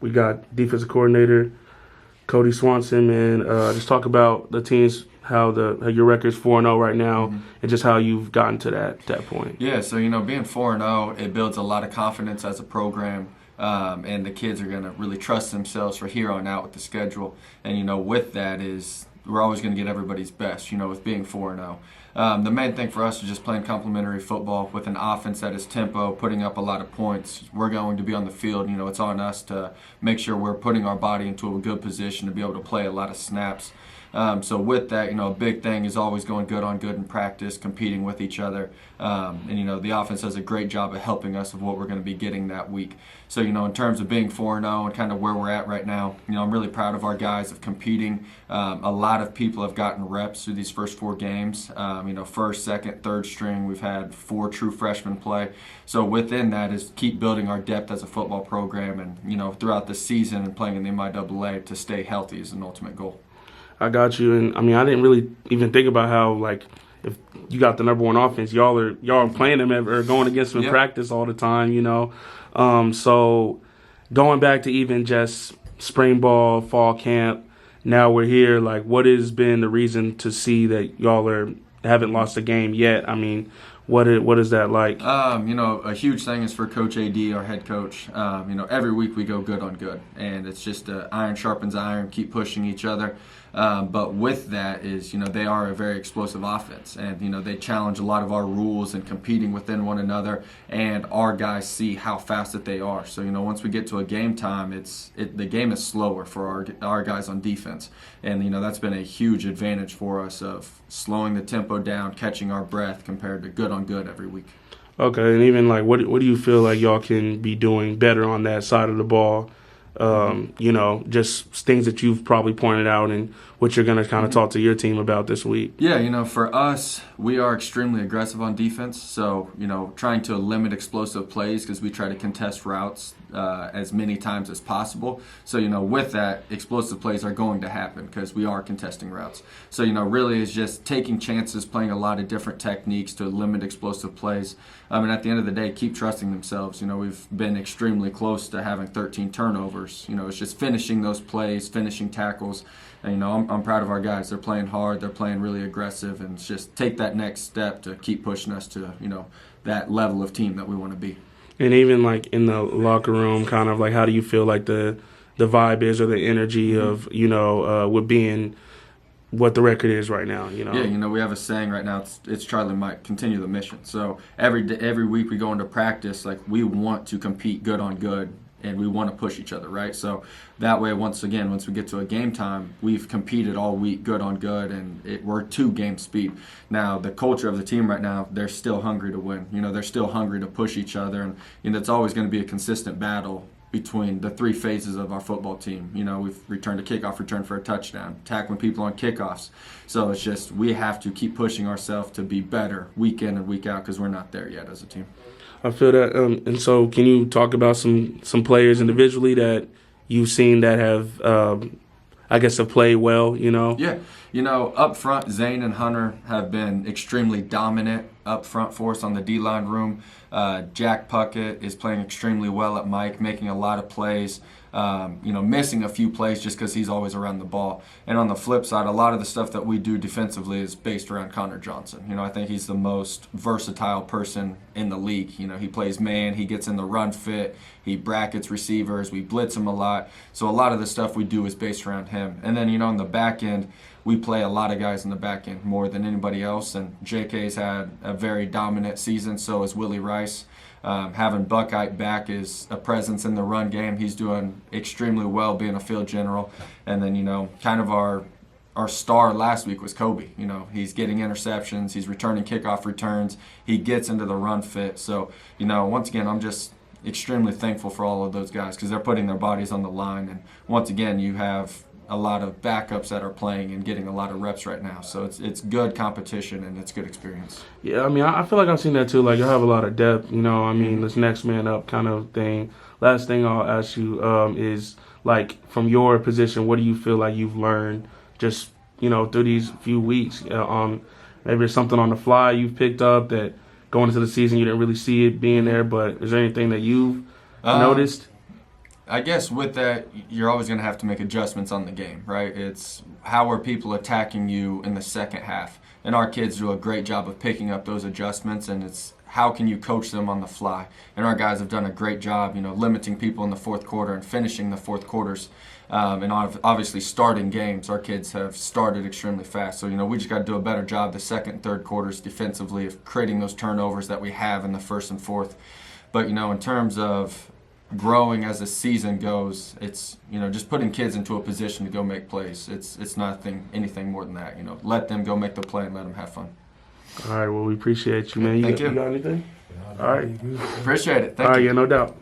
We got defensive coordinator Cody Swanson, and just talk about the teams, how your record's 4-0 right now, and just how you've gotten to that point. Yeah, so being 4-0, it builds a lot of confidence as a program. And the kids are going to really trust themselves for here on out with the schedule. And, with that is we're always going to get everybody's best, with being 4-0. The main thing for us is just playing complementary football with an offense that is tempo, putting up a lot of points. We're going to be on the field. It's on us to make sure we're putting our body into a good position to be able to play a lot of snaps. So with that, a big thing is always going good on good in practice, competing with each other. And the offense does a great job of helping us of what we're going to be getting that week. So, in terms of being 4-0 and kind of where we're at right now, I'm really proud of our guys of competing. A lot of people have gotten reps through these first 4 games. First, second, third string, we've had 4 true freshmen play. So within that is keep building our depth as a football program and, throughout the season and playing in the MIAA to stay healthy is an ultimate goal. I got you, and I didn't really even think about how if you got the number 1 offense, y'all are playing them or going against them in practice all the time, So going back to even just spring ball, fall camp, now we're here. What has been the reason to see that y'all haven't lost a game yet? What is that like? A huge thing is for Coach AD, our head coach. Every week we go good on good, and it's just iron sharpens iron, keep pushing each other. But with that is, they are a very explosive offense, and they challenge a lot of our rules and competing within one another, and our guys see how fast that they are. So once we get to a game time, the game is slower for our guys on defense, and that's been a huge advantage for us of slowing the tempo down, catching our breath compared to good on good every week. Okay, and even what do you feel like y'all can be doing better on that side of the ball? Just things that you've probably pointed out and what you're going to kind of talk to your team about this week. Yeah, for us, we are extremely aggressive on defense. So, trying to limit explosive plays because we try to contest routes as many times as possible. So, with that, explosive plays are going to happen because we are contesting routes. So, really is just taking chances, playing a lot of different techniques to limit explosive plays. And at the end of the day, keep trusting themselves. We've been extremely close to having 13 turnovers. It's just finishing those plays, finishing tackles. And, I'm proud of our guys. They're playing hard. They're playing really aggressive. And it's just take that next step to keep pushing us to, that level of team that we want to be. And even in the locker room, kind of how do you feel like the vibe is or the energy of, with being what the record is right now, Yeah, we have a saying right now, it's Charlie Mike, continue the mission. So every week we go into practice, we want to compete good on good, and we want to push each other, right? So that way, once we get to a game time, we've competed all week good on good, and we're 2 game speed. Now, the culture of the team right now, they're still hungry to win. They're still hungry to push each other, and it's always going to be a consistent battle between the 3 phases of our football team. We've returned a kickoff, returned for a touchdown, tackling people on kickoffs. So it's just we have to keep pushing ourselves to be better week in and week out because we're not there yet as a team. I feel that. And so can you talk about some players individually that you've seen that have played well, Yeah. Up front, Zane and Hunter have been extremely dominant up front for us on the D-line room. Jack Puckett is playing extremely well at Mike, making a lot of plays. Missing a few plays just because he's always around the ball. And on the flip side, a lot of the stuff that we do defensively is based around Connor Johnson. I think he's the most versatile person in the league. He plays man, he gets in the run fit, he brackets receivers, we blitz him a lot. So a lot of the stuff we do is based around him. And then, on the back end, we play a lot of guys in the back end more than anybody else. And JK's had a very dominant season, so is Willie Rice. Having Buckeye back is a presence in the run game. He's doing extremely well being a field general. And then, kind of our star last week was Kobe. He's getting interceptions. He's returning kickoff returns. He gets into the run fit. So, once again, I'm just extremely thankful for all of those guys because they're putting their bodies on the line. And once again, you have a lot of backups that are playing and getting a lot of reps right now. So it's good competition and it's good experience. Yeah, I feel like I've seen that too. You have a lot of depth, this next man up kind of thing. Last thing I'll ask you is, from your position, what do you feel like you've learned just, through these few weeks? Maybe there's something on the fly you've picked up that going into the season you didn't really see it being there, but is there anything that you've noticed? I guess with that, you're always going to have to make adjustments on the game, right? It's how are people attacking you in the second half? And our kids do a great job of picking up those adjustments, and it's how can you coach them on the fly? And our guys have done a great job, limiting people in the fourth quarter and finishing the fourth quarters. And obviously starting games, our kids have started extremely fast. So, we just got to do a better job the second and third quarters defensively of creating those turnovers that we have in the first and fourth. But, in terms of growing as the season goes, it's, just putting kids into a position to go make plays. It's nothing, anything more than that. Let them go make the play and let them have fun. All right, well, we appreciate you, man. Thank you. You got anything? All right. Appreciate it. Thank All right, you. yeah, no doubt.